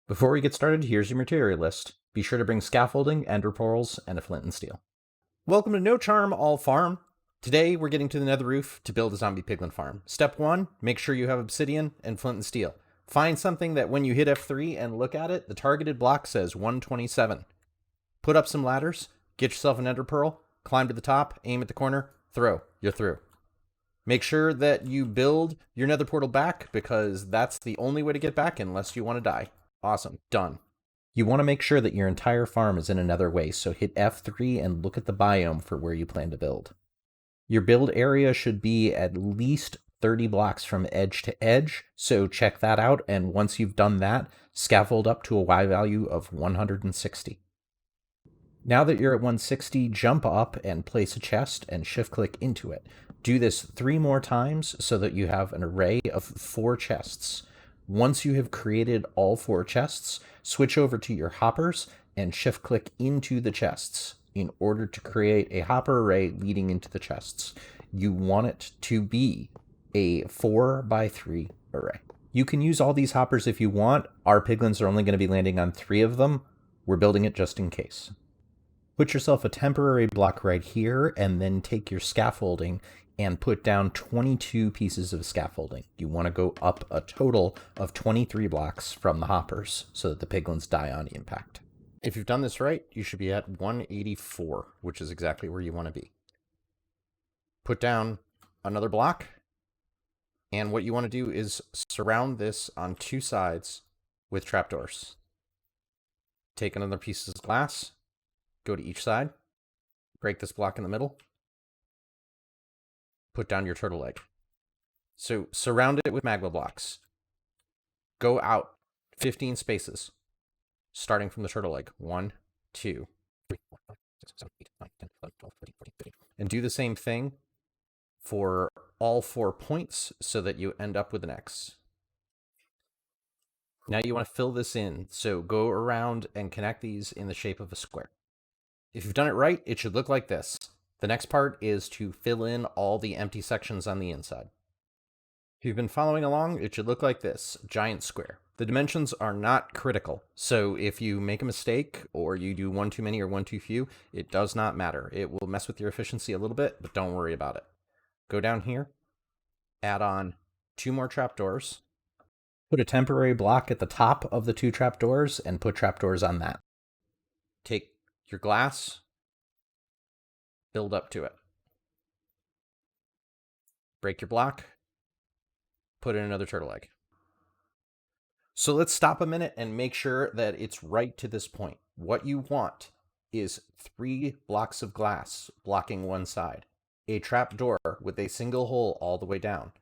Before we get started, here's your material list. Be sure to bring scaffolding, ender pearls, and a flint and steel. Welcome to No Charm All Farm. Today we're getting to the nether roof to build a zombie piglin farm. Step 1, make sure you have obsidian and flint and steel. Find something that when you hit F3 and look at it, the targeted block says 127. Put up some ladders, get yourself an ender pearl, climb to the top, aim at the corner, throw. You're through. Make sure that you build your nether portal back because that's the only way to get back unless you want to die. Awesome. Done. You want to make sure that your entire farm is in another way, so hit F3 and look at the biome for where you plan to build. Your build area should be at least 30 blocks from edge to edge, so check that out, and once you've done that, scaffold up to a Y value of 160. Now that you're at 160, jump up and place a chest and shift-click into it. Do this 3 more times so that you have an array of 4 chests. Once you have created all 4 chests, switch over to your hoppers and shift-click into the chests in order to create a hopper array leading into the chests. You want it to be a 4x3 array. You can use all these hoppers if you want. Our piglins are only going to be landing on 3 of them. We're building it just in case. Put yourself a temporary block right here and then take your scaffolding and put down 22 pieces of scaffolding. You want to go up a total of 23 blocks from the hoppers so that the piglins die on impact. If you've done this right, you should be at 184, which is exactly where you want to be. Put down another block, and what you want to do is surround this on 2 sides with trapdoors. Take another piece of glass, go to each side, break this block in the middle, put down your turtle egg. So surround it with magma blocks. Go out 15 spaces, starting from the turtle egg. 1, 2, 3, 4, 5, 6, 7, 8, 9, 10, 11, 12, 13, 14, 15. And do the same thing for all 4 points so that you end up with an X. Now you want to fill this in, so go around and connect these in the shape of a square. If you've done it right, it should look like this. The next part is to fill in all the empty sections on the inside. If you've been following along, it should look like this, giant square. The dimensions are not critical, so if you make a mistake or you do 1 too many or 1 too few, it does not matter. It will mess with your efficiency a little bit, but don't worry about it. Go down here, add on 2 more trapdoors, put a temporary block at the top of the 2 trapdoors and put trapdoors on that. Take your glass, build up to it. Break your block, put in another turtle egg. So let's stop a minute and make sure that it's right to this point. What you want is 3 blocks of glass blocking one side, a trap door with a single hole all the way down,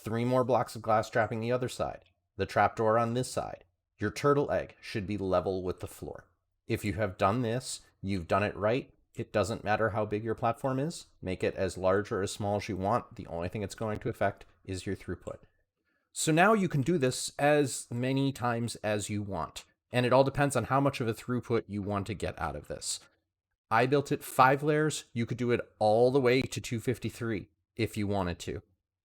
3 more blocks of glass trapping the other side, the trap door on this side. Your turtle egg should be level with the floor. If you have done this, you've done it right. It doesn't matter how big your platform is. Make it as large or as small as you want. The only thing it's going to affect is your throughput. So now you can do this as many times as you want. And it all depends on how much of a throughput you want to get out of this. I built it 5 layers. You could do it all the way to 253 if you wanted to.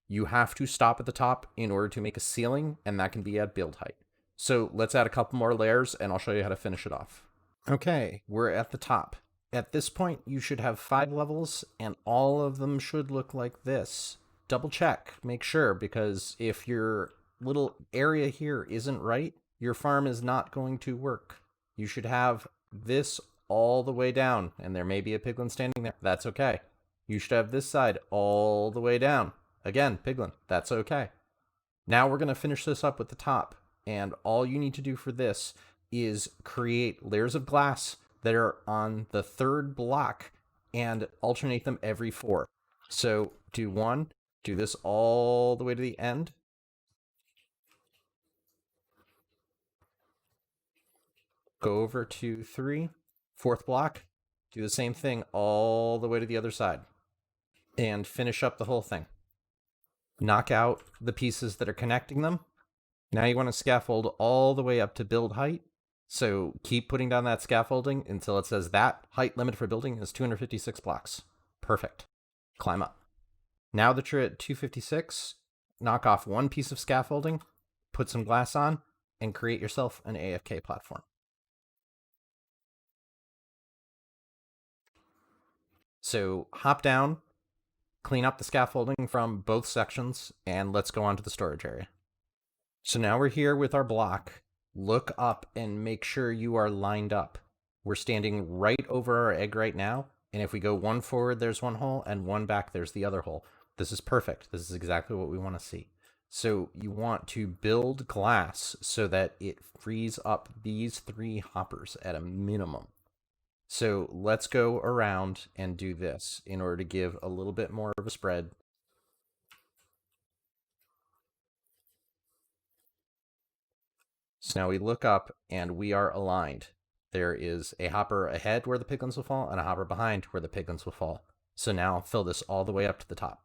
You have to stop at the top in order to make a ceiling, and that can be at build height. So let's add a couple more layers, and I'll show you how to finish it off. Okay, we're at the top. At this point, you should have 5 levels, and all of them should look like this. Double check, make sure, because if your little area here isn't right, your farm is not going to work. You should have this all the way down, and there may be a piglin standing there. That's okay. You should have this side all the way down. Again, piglin, that's okay. Now we're going to finish this up with the top, and all you need to do for this is create layers of glass that are on the 3rd block and alternate them every 4. So do 1, do this all the way to the end. Go over to 3, 4th block, do the same thing all the way to the other side, and finish up the whole thing. Knock out the pieces that are connecting them. Now you want to scaffold all the way up to build height. So keep putting down that scaffolding until it says that height limit for building is 256 blocks. Perfect. Climb up. Now that you're at 256, knock off 1 piece of scaffolding, put some glass on, and create yourself an AFK platform. So hop down, clean up the scaffolding from both sections, and let's go on to the storage area. So now we're here with our block. Look up and make sure you are lined up. We're standing right over our egg right now, and if we go one forward, there's one hole, and one back, there's the other hole. This is perfect. This is exactly what we want to see. So you want to build glass so that it frees up these 3 hoppers at a minimum. So let's go around and do this in order to give a little bit more of a spread. So now we look up and we are aligned. There is a hopper ahead where the piglins will fall and a hopper behind where the piglins will fall. So now fill this all the way up to the top.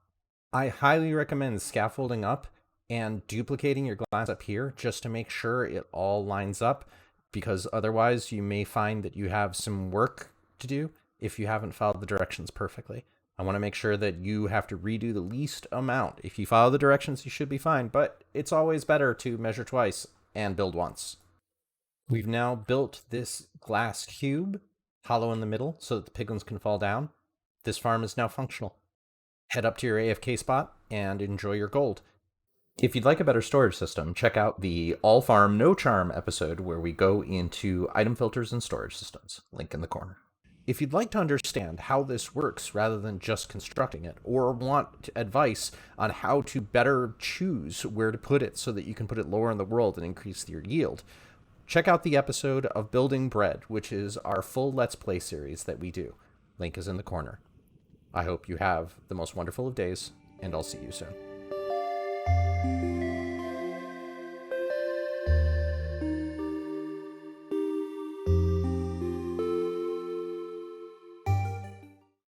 I highly recommend scaffolding up and duplicating your glass up here just to make sure it all lines up, because otherwise you may find that you have some work to do if you haven't followed the directions perfectly. I want to make sure that you have to redo the least amount. If you follow the directions, you should be fine, but it's always better to measure twice and build once. We've now built this glass cube, hollow in the middle, so that the piglins can fall down. This farm is now functional. Head up to your AFK spot and enjoy your gold. If you'd like a better storage system, check out the All Farm No Charm episode where we go into item filters and storage systems. Link in the corner. If you'd like to understand how this works rather than just constructing it, or want advice on how to better choose where to put it so that you can put it lower in the world and increase your yield, check out the episode of Building Bread, which is our full Let's Play series that we do. Link is in the corner. I hope you have the most wonderful of days, and I'll see you soon.